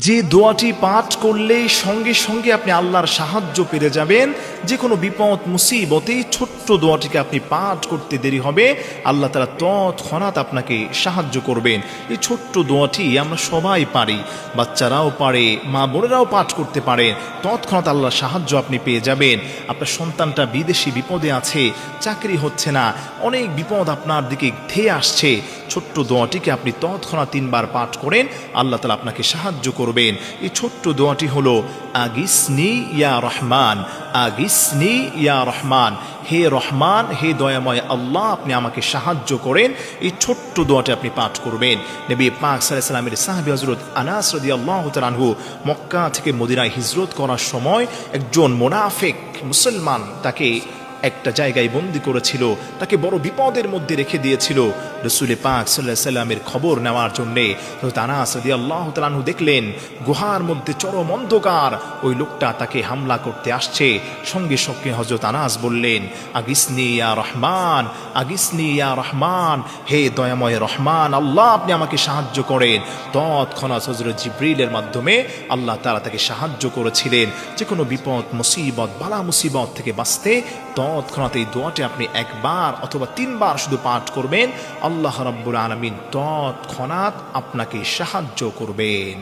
যে দোয়াটি পাঠ করলেই সঙ্গে সঙ্গে আপনি আল্লাহর সাহায্য পেয়ে যাবেন। যে কোনো বিপদ মুসিবতে ছোট্ট দোয়াটিকে আপনি পাঠ করতে দেরি হবে, আল্লাহ তাআলা তৎক্ষণাৎ আপনাকে সাহায্য করবেন। এই ছোট্ট দোয়াটি আমরা সবাই পারি, বাচ্চারাও পারে, মা বোনেরাও পাঠ করতে পারেন। তৎক্ষণাৎ আল্লাহর সাহায্য আপনি পেয়ে যাবেন। আপনার সন্তানটা বিদেশি বিপদে আছে, চাকরি হচ্ছে না, অনেক বিপদ আপনার দিকে ধেয়ে আসছে, ছোট্ট দোয়াটিকে আপনি তৎক্ষণাৎ 3 বার পাঠ করেন, আল্লাহ তাআলা আপনাকে সাহায্য করবেন। এই ছোট্ট দোয়াটি হলো আগিসনি ইয়া রহমান, আগিসনি ইয়া রহমান, হে রহমান, হে দয়াময় আল্লাহ, আপনি আমাকে সাহায্য করেন। এই ছোট্ট দোয়াটি আপনি পাঠ করবেন। নবী পাক সাল্লাল্লাহু আলাইহি ওয়াসাল্লামের সাহাবী হযরত আনাস রাদিয়াল্লাহু তাআলা আনহু মক্কা থেকে মদিনায় হিজরত করার সময় একজন মুনাফিক মুসলমান তাকে একটা জায়গায় বন্দী করেছিল, তাকে বড় বিপদের মধ্যে রেখে দিয়েছিল। রাসূল পাক সাল্লাল্লাহু আলাইহি ওয়াসাল্লামের খবর নেওয়ার জন্যে হযরত আনাস রাদিয়াল্লাহু তাআলা আনহু দেখলেন গুহার মধ্যে চরম অন্ধকার, ওই লোকটা তাকে হামলা করতে আসছে। সঙ্গে সঙ্গে হযরত আনাস বললেন, আগিসনি ইয়া রহমান, আগিসনি ইয়া রহমান, হে দয়াময় রহমান আল্লাহ, আপনি আমাকে সাহায্য করেন। তৎক্ষণাৎ হযরত জিবরিলের মাধ্যমে আল্লাহ তাআলা তাকে সাহায্য করেছিলেন যে কোনো বিপদ মুসিবত বালা মুসিবত থেকে বাঁচতে। তৎক্ষণাৎ এই দোয়াটি আপনি 1 বার অথবা 3 বার শুধু পাঠ করবেন, আল্লাহ রাব্বুল আলামিন তৎক্ষণাৎ আপনাকে সাহায্য করবেন।